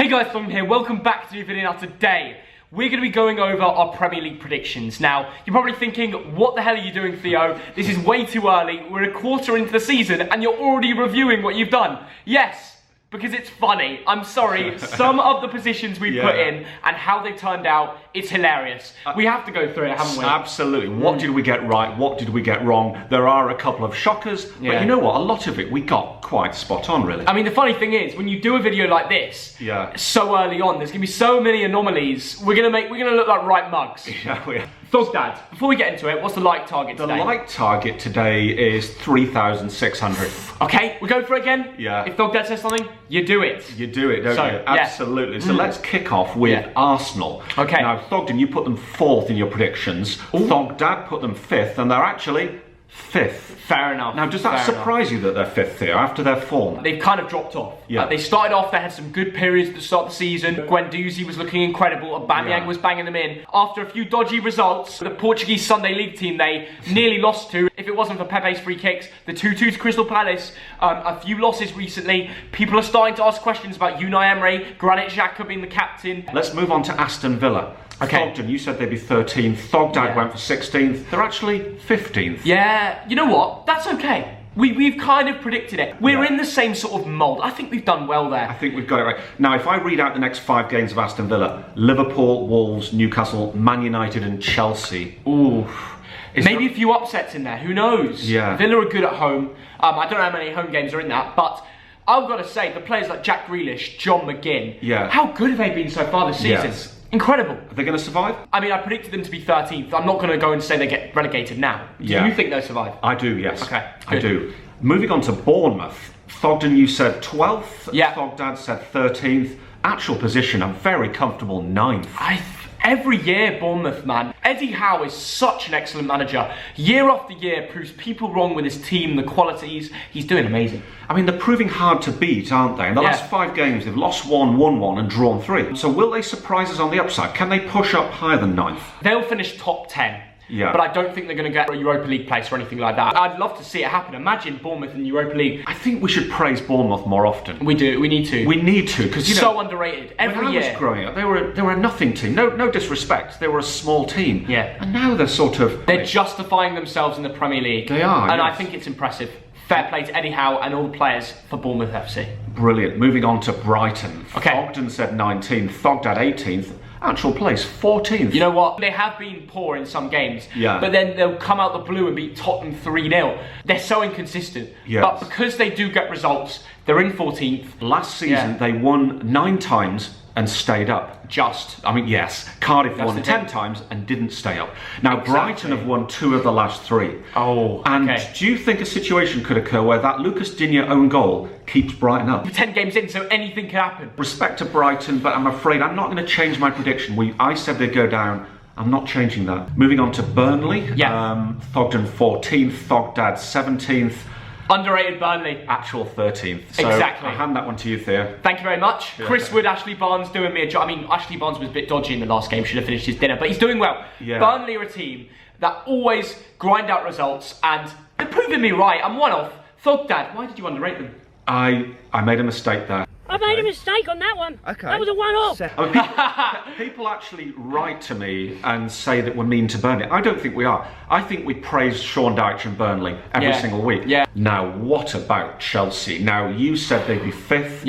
Hey guys, Tom here. Welcome back to a new video. Now today, we're going to be going over our Premier League predictions. Now, you're probably thinking, what the hell are you doing, Theo? This is way too early. We're a quarter into the season and you're already reviewing what you've done. Yes, because it's funny. I'm sorry. Some of the positions we've put in and how they turned out, it's hilarious. We have to go through it, haven't we? Absolutely. What did we get right? What did we get wrong? There are a couple of shockers, but you know what? A lot of it we got quite spot on, really. I mean, the funny thing is, when you do a video like this, so early on, there's gonna be so many anomalies. We're gonna look like right mugs. Yeah, we are. THOGDAD, before we get into it, what's the like target today? The like target today is 3,600. Okay, we go for it again? Yeah. If THOGDAD says something, you do it. You do it, don't you? Absolutely. So let's kick off with Arsenal. Okay. Now, Thogden, you put them 4th in your predictions. THOGDAD put them 5th, and they're actually 5th. Fair enough. Now, does that surprise you that they're 5th here after their form? They've kind of dropped off. Yeah. They started off, they had some good periods at the start of the season. Guendouzi was looking incredible. Aubameyang was banging them in. After a few dodgy results, the Portuguese Sunday League team they nearly lost to. If it wasn't for Pepe's free kicks, the 2-2 to Crystal Palace, a few losses recently. People are starting to ask questions about Unai Emery, Granit Xhaka being the captain. Let's move on to Aston Villa. Okay. Thogden, you said they'd be 13th. THOGDAD went for 16th. They're actually 15th. Yeah, you know what? That's okay. We've kind of predicted it. We're in the same sort of mould. I think we've done well there. I think we've got it right. Now, if I read out the next 5 games of Aston Villa, Liverpool, Wolves, Newcastle, Man United and Chelsea. Ooh. Maybe a few upsets in there, who knows? Yeah. Villa are good at home. I don't know how many home games are in that, but I've got to say, the players like Jack Grealish, John McGinn, how good have they been so far this season? Yes. Incredible. Are they going to survive? I mean, I predicted them to be 13th. I'm not going to go and say they get relegated now. Do you think they'll survive? I do, yes. Okay, I do. Moving on to Bournemouth. Thogden, you said 12th. Yeah. THOGDAD said 13th. Actual position, a very comfortable 9th. Every year, Bournemouth, man. Eddie Howe is such an excellent manager. Year after year, proves people wrong with his team, the qualities. He's doing amazing. I mean, they're proving hard to beat, aren't they? In the last 5 games, they've lost 1, won 1, and drawn 3. So will they surprise us on the upside? Can they push up higher than 9th? They'll finish top 10. Yeah. But I don't think they're going to get a Europa League place or anything like that. I'd love to see it happen. Imagine Bournemouth in the Europa League. I think we should praise Bournemouth more often. We do. We need to. We need to, because, you know, so underrated. Every when year. I was growing up, they were a nothing team. No disrespect. They were a small team. Yeah. And now they're sort of... They're justifying themselves in the Premier League. They are, And I think it's impressive. Fair play to Eddie Howe and all the players for Bournemouth FC. Brilliant. Moving on to Brighton. Okay. Thogden said 19th. THOGDAD 18th. Actual place, 14th. You know what? They have been poor in some games, but then they'll come out the blue and beat Tottenham 3-0. They're so inconsistent. Yes. But because they do get results, they're in 14th. Last season, they won 9 times and stayed up. I mean, yes. Cardiff won 10 times and didn't stay up. Now, Brighton have won 2 of the last 3. Oh, and do you think a situation could occur where that Lucas Digne own goal keeps Brighton up? 10 games in, so anything can happen. Respect to Brighton, but I'm afraid I'm not going to change my prediction. I said they'd go down. I'm not changing that. Moving on to Burnley. Thogden 14th, THOGDAD 17th. Underrated Burnley. Actual 13th. So exactly. I'll hand that one to you, Theo. Thank you very much. Chris Wood, Ashley Barnes doing me a job. I mean, Ashley Barnes was a bit dodgy in the last game. Should have finished his dinner, but he's doing well. Burnley are a team that always grind out results, and they're proving me right. I'm one off. THOGDAD, why did you underrate them? I made a mistake there. I made a mistake on that one. Okay. That was a one-off. I mean, people actually write to me and say that we're mean to Burnley. I don't think we are. I think we praise Sean Dyche and Burnley every single week. Now, what about Chelsea? Now, you said they'd be 5th.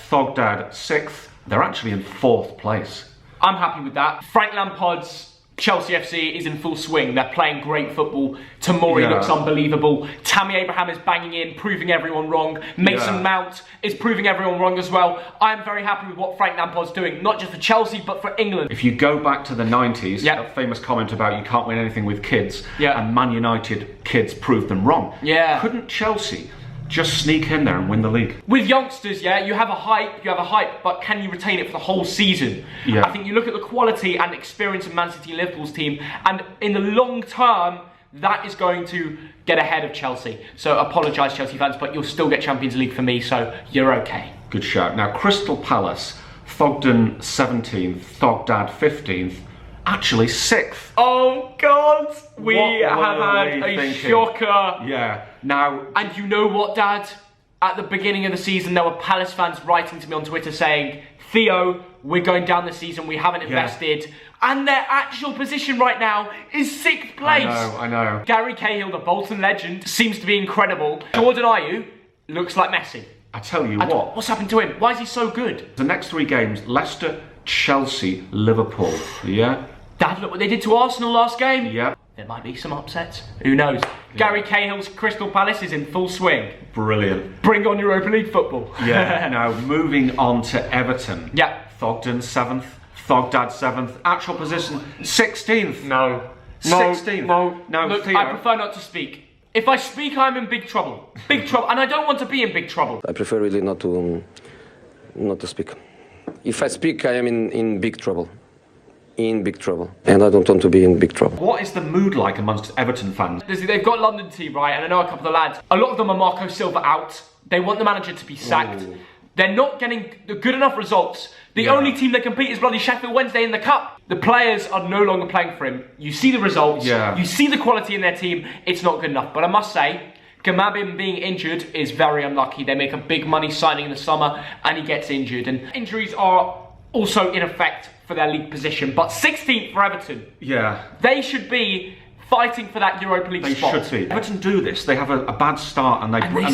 THOGDAD 6th. They're actually in 4th place. I'm happy with that. Frank Lampard's Chelsea FC is in full swing. They're playing great football. Tomori looks unbelievable. Tammy Abraham is banging in, proving everyone wrong. Mason Mount is proving everyone wrong as well. I'm very happy with what Frank Lampard's doing, not just for Chelsea, but for England. If you go back to the 90s, that famous comment about you can't win anything with kids, and Man United kids proved them wrong. Couldn't Chelsea just sneak in there and win the league? With youngsters, you have a hype, but can you retain it for the whole season? I think you look at the quality and experience of Man City and Liverpool's team, and in the long term, that is going to get ahead of Chelsea. So apologise, Chelsea fans, but you'll still get Champions League for me, so you're okay. Good shout. Now, Crystal Palace, Thogden 17th, THOGDAD 15th, actually 6th. Oh God, we have had a shocker. Now, and you know what, Dad? At the beginning of the season, there were Palace fans writing to me on Twitter saying, Theo, we're going down the season, we haven't invested. And their actual position right now is 6th place. I know. Gary Cahill, the Bolton legend, seems to be incredible. Jordan Ayew looks like Messi. I tell you what. What's happened to him? Why is he so good? The next 3 games, Leicester, Chelsea, Liverpool. Yeah? Dad, look what they did to Arsenal last game. Yeah. There might be some upsets. Who knows? Yeah. Gary Cahill's Crystal Palace is in full swing. Brilliant. Bring on Europa League football. Yeah. Now, moving on to Everton. Yeah. Thogden 7th. Thogdad 7th. Actual position 16th. No. 16th. No. Look, Theo. I prefer not to speak. If I speak, I'm in big trouble. Big trouble. And I don't want to be in big trouble. I prefer really not to speak. If I speak, I am in big trouble. In big trouble. And I don't want to be in big trouble. What is the mood like amongst Everton fans? They've got London team, right? And I know a couple of the lads. A lot of them are Marco Silva out. They want the manager to be sacked. Ooh. They're not getting the good enough results. The only team that compete is bloody Sheffield Wednesday in the Cup. The players are no longer playing for him. You see the results. Yeah. You see the quality in their team. It's not good enough. But I must say, Gamabin being injured is very unlucky. They make a big money signing in the summer and he gets injured. And injuries are also in effect for their league position. But 16th for Everton. Yeah. They should be fighting for that Europa League spot. They should be. Everton do this. They have a bad start and they pull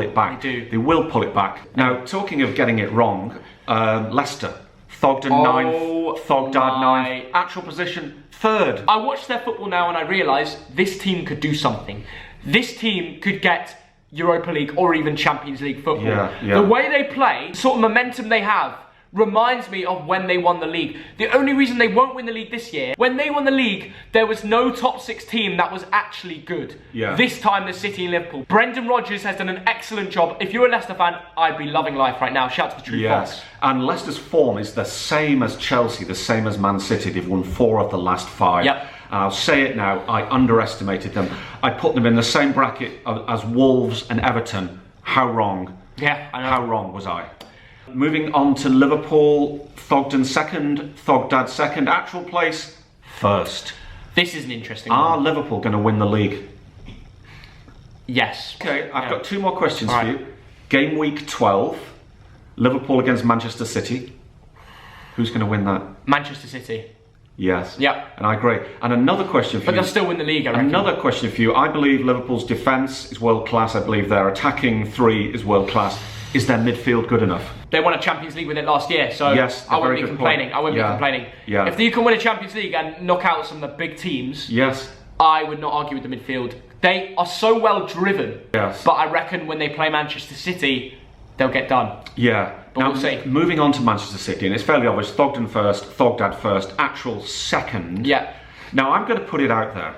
it back. They do. They will pull it back. Now, talking of getting it wrong, Leicester, Thogden 9th, Thogdad 9th, actual position 3rd. I watch their football now and I realise this team could do something. This team could get Europa League or even Champions League football. Yeah. The way they play, the sort of momentum they have, reminds me of when they won the league. The only reason they won't win the league this year, when they won the league, there was no top 6 team that was actually good. Yeah. This time, there's City and Liverpool. Brendan Rodgers has done an excellent job. If you're a Leicester fan, I'd be loving life right now. Shout to the true fans. And Leicester's form is the same as Chelsea, the same as Man City. They've won 4 of the last 5. Yep. And I'll say it now, I underestimated them. I put them in the same bracket as Wolves and Everton. How wrong? Yeah, I know. How wrong was I? Moving on to Liverpool, Thogden 2nd, Thogdad 2nd, actual place 1st. This is an interesting Are one. Liverpool going to win the league? Yes. Okay, I've got 2 more questions All for right. you. Game week 12, Liverpool against Manchester City. Who's going to win that? Manchester City. Yes. Yep. And I agree. And another question for But you. they'll still win the league, I reckon. Another question for you. I believe Liverpool's defence is world class. I believe their attacking 3 is world class. Is their midfield good enough? They won a Champions League with it last year, so Yes, I won't very be good complaining. point. I won't be complaining. Yeah. If you can win a Champions League and knock out some of the big teams, Yes. I would not argue with the midfield. They are so well driven, Yes. but I reckon when they play Manchester City, they'll get done. Yeah. But now, we'll see. Moving on to Manchester City, and it's fairly obvious, Thogden 1st, Thogdad 1st, actual 2nd. Yeah. Now, I'm going to put it out there.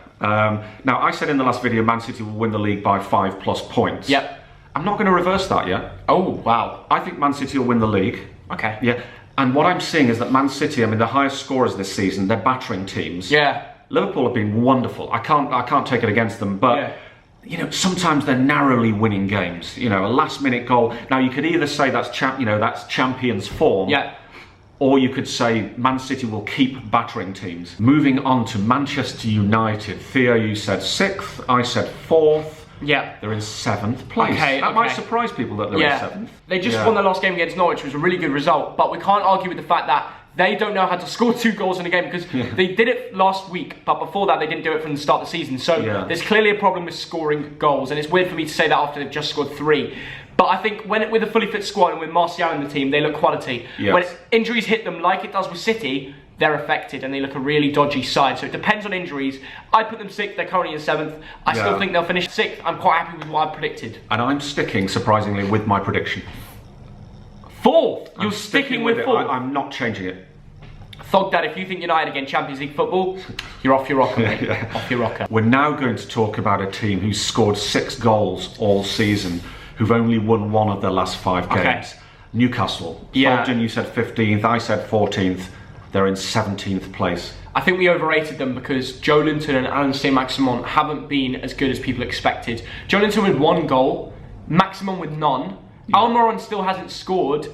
Now, I said in the last video, Man City will win the league by 5+ points. Yep. I'm not going to reverse that yet. Oh, wow. I think Man City will win the league. Okay. Yeah. And what I'm seeing is that Man City, I mean, the highest scorers this season, they're battering teams. Yeah. Liverpool have been wonderful. I can't take it against them, but Yeah. you know, sometimes they're narrowly winning games. You know, a last-minute goal. Now, you could either say that's champions' form, Yeah. or you could say Man City will keep battering teams. Moving on to Manchester United. Theo, you said 6th. I said 4th. Yeah. They're in 7th place. Okay, that might okay. surprise people that they're in 7th. They just won their last game against Norwich, which was a really good result, but we can't argue with the fact that they don't know how to score 2 goals in a game because they did it last week, but before that they didn't do it from the start of the season. So there's clearly a problem with scoring goals, and it's weird for me to say that after they've just scored 3. But I think with a fully fit squad and with Martial in the team, they look quality. Yes. When injuries hit them like it does with City, they're affected and they look a really dodgy side. So it depends on injuries. I put them 6th, they're currently in 7th. I still think they'll finish 6th. I'm quite happy with what I've predicted. And I'm sticking, surprisingly, with my prediction. 4th? You're I'm sticking with it. 4th? I'm not changing it. Thogdad, if you think United again Champions League football, you're off your rocker, mate. Off your rocker. We're now going to talk about a team who's scored 6 goals all season, who've only won 1 of their last 5 games. Okay. Newcastle. Yeah. Thogden, you said 15th, I said 14th. They're in 17th place. I think we overrated them because Joe Linton and Alan Saint-Maximin haven't been as good as people expected. Joe Linton with 1 goal, Maximin with none. Almiron still hasn't scored.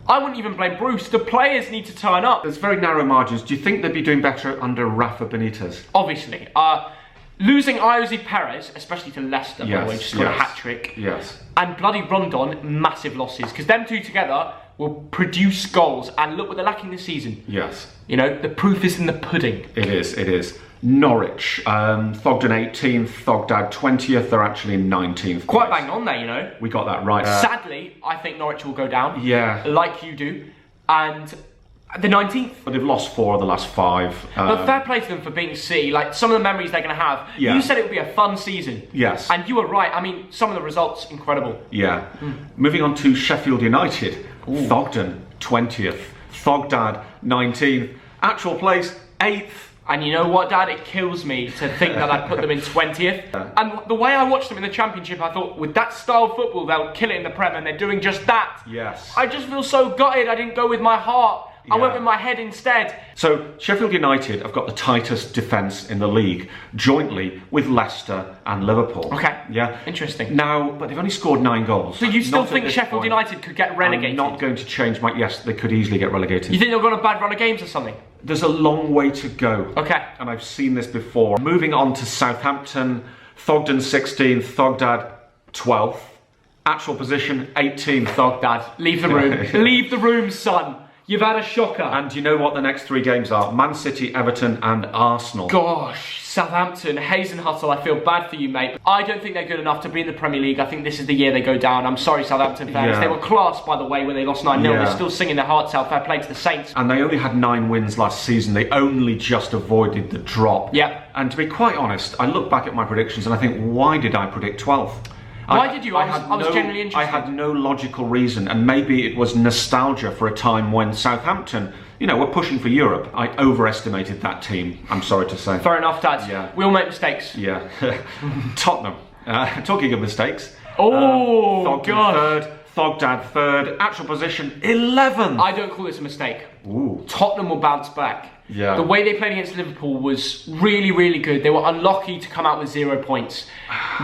I wouldn't even blame Bruce. The players need to turn up. There's very narrow margins. Do you think they'd be doing better under Rafa Benitez? Obviously. Losing Iosi Perez, especially to Leicester, by the way, just scored a hat-trick. Yes. And bloody Rondon, massive losses. Because them two together, will produce goals. And look what they're lacking this season. Yes. You know, the proof is in the pudding. It is. Norwich, Thogden 18th, Thogdad 20th. They're actually in 19th. Quite bang on there, you know. We got that right. Sadly, I think Norwich will go down. Yeah. Like you do. And the 19th. But they've lost 4 of the last 5. But fair play to them for beating City. Like, some of the memories they're going to have. Yeah. You said it would be a fun season. Yes. And you were right. I mean, some of the results, incredible. Yeah. Moving on to Sheffield United. Thogden 20th, Thogdad 19th. Actual place 8th. And you know what, Dad? It kills me to think that I put them in 20th. And the way I watched them in the Championship, I thought, with that style of football, they'll kill it in the Prem, and they're doing just that. Yes. I just feel so gutted I didn't go with my heart. I Yeah. went with my head instead. So Sheffield United have got the tightest defence in the league, jointly with Leicester and Liverpool. Okay. Yeah. Interesting. Now, but they've only scored 9 goals. So you still Not at think this Sheffield point. United could get relegated? I'm not going to change my... Yes, they could easily get relegated. You think they'll go on a bad run of games or something? There's a long way to go. Okay. And I've seen this before. Moving on to Southampton, Thogden 16th, Thogdad 12th. Actual position 18th. Thogdad, leave the room. Leave the room, son. You've had a shocker. And do you know what the next 3 games are? Man City, Everton and Arsenal. Gosh, Southampton, Hazenhuttle, I feel bad for you, mate. I don't think they're good enough to be in the Premier League. I think this is the year they go down. I'm sorry, Southampton fans. Yeah. They were class, by the way, when they lost 9-0. Yeah. They're still singing their hearts out. Fair play to the Saints. And they only had 9 wins last season. They only just avoided the drop. Yep. And to be quite honest, I look back at my predictions and I think, why did I predict 12th? Why did you? I was genuinely interested. I had no logical reason, and maybe it was nostalgia for a time when Southampton, you know, were pushing for Europe. I overestimated that team, I'm sorry to say. Fair enough, Dad. Yeah. We all make mistakes. Yeah. Tottenham. Talking of mistakes. Oh, Thogden God. 3rd, Thogdad 3rd, actual position 11th. I don't call this a mistake. Ooh. Tottenham will bounce back. Yeah. The way they played against Liverpool was really, really good. They were unlucky to come out with 0 points.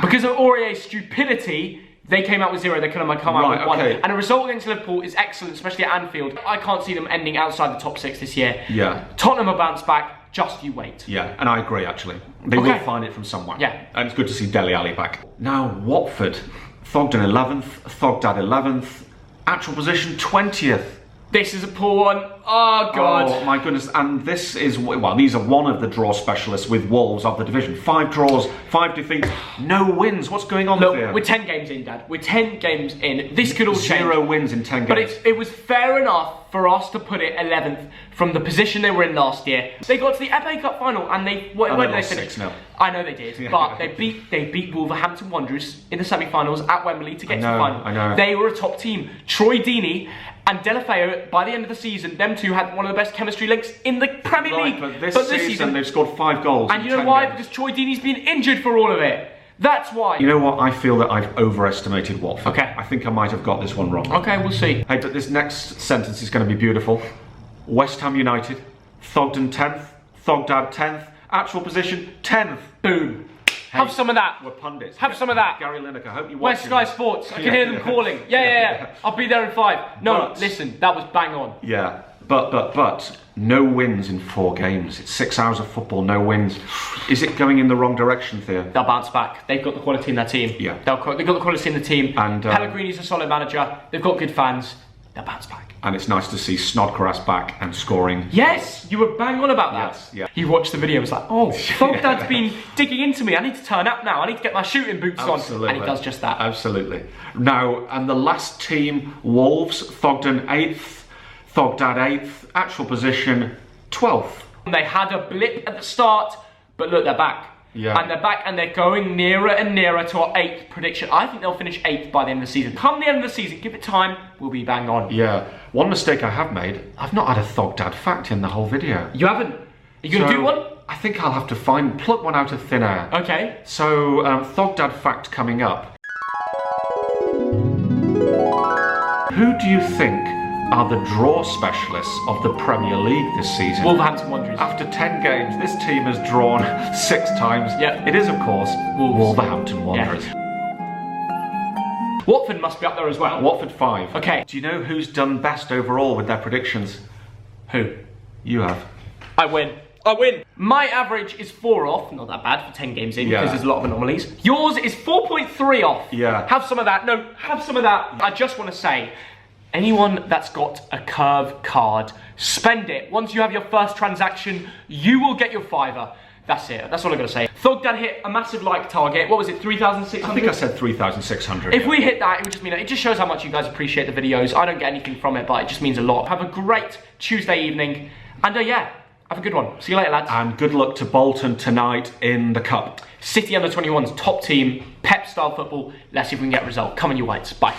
Because of Aurier's stupidity, they came out with 0. They couldn't have come out with 1. okay. And a result against Liverpool is excellent, especially at Anfield. I can't see them ending outside the top 6 this year. Yeah. Tottenham will bounce back. Just you wait. Yeah, and I agree actually. They will find it from somewhere. Yeah. And it's good to see Dele Alli back. Now, Watford, Thogden 11th, Thogdad 11th, actual position 20th. This is a poor one. Oh, God. Oh, my goodness. And this is, well, these are one of the draw specialists with Wolves of the division. 5 draws, 5 defeats, no wins. What's going on Look, there? we're 10 games in, Dad. We're 10 games in. This could all change. 0 wins in 10 games. But it was fair enough for us to put it 11th from the position they were in last year. They got to the FA Cup final and where did they finish? 6-0. I know they did, but they beat Wolverhampton Wanderers in the semi-finals at Wembley to get to the final. I know. They were a top team. Troy Deeney and Delafeu, by the end of the season, them two had one of the best chemistry links in the Premier League. But this season they've scored 5 goals. And you know why? Because Troy Deeney's been injured for all of it. That's why. You know what? I feel that I've overestimated Watford. Okay. I think I might have got this one wrong. Okay, we'll see. Hey, but this next sentence is going to be beautiful. West Ham United, Thogden 10th, Thogdad 10th, actual position 10th. Boom. Have some of that. We're pundits. Have some of that. Gary Lineker, I hope you Where's watch Sky Sports? I can hear them calling. Yeah. I'll be there in 5. No, But- listen, that was bang on. Yeah, but no wins in 4 games. It's 6 hours of football, no wins. Is it going in the wrong direction, Theo? They'll bounce back. They've got the quality in their team. Yeah. They've got the quality in the team. And, Pellegrini's a solid manager. They've got good fans. They'll bounce back. And it's nice to see Snodgrass back and scoring. Yes, you were bang on about that. Yes, yeah. You watched the video and was like, oh, Thogdad's been digging into me. I need to turn up now. I need to get my shooting boots Absolutely. on. And he does just that. Absolutely. Now, and the last team, Wolves, Thogden 8th, Thogdad 8th, actual position 12th. They had a blip at the start, but look, they're back. Yeah. And they're back and they're going nearer and nearer to our 8th prediction. I think they'll finish 8th by the end of the season. Come the end of the season, give it time, we'll be bang on. Yeah. One mistake I have made, I've not had a Thogdad fact in the whole video. You haven't? Are you going to do one? I think I'll have to pluck one out of thin air. Okay. So, Thogdad fact coming up. Who do you think are the draw specialists of the Premier League this season? Wolverhampton Wanderers. After 10 games, this team has drawn 6 times. Yep. It is, of course, Wolverhampton Wanderers. Yeah. Watford must be up there as well. Watford 5. Okay. Do you know who's done best overall with their predictions? Who? You have. I win. I win. My average is 4 off. Not that bad for 10 games in because there's a lot of anomalies. Yours is 4.3 off. Yeah. Have some of that. No, have some of that. I just want to say, anyone that's got a Curve card, spend it. Once you have your first transaction, you will get your £5. That's it. That's all I'm going to say. THOGDAD hit a massive like target. What was it, 3,600? I think I said 3,600. If we hit that, it would just mean, it just shows how much you guys appreciate the videos. I don't get anything from it, but it just means a lot. Have a great Tuesday evening. And yeah, have a good one. See you later, lads. And good luck to Bolton tonight in the Cup. City under 21's top team, Pep style football. Let's see if we can get a result. Come on, you whites. Bye.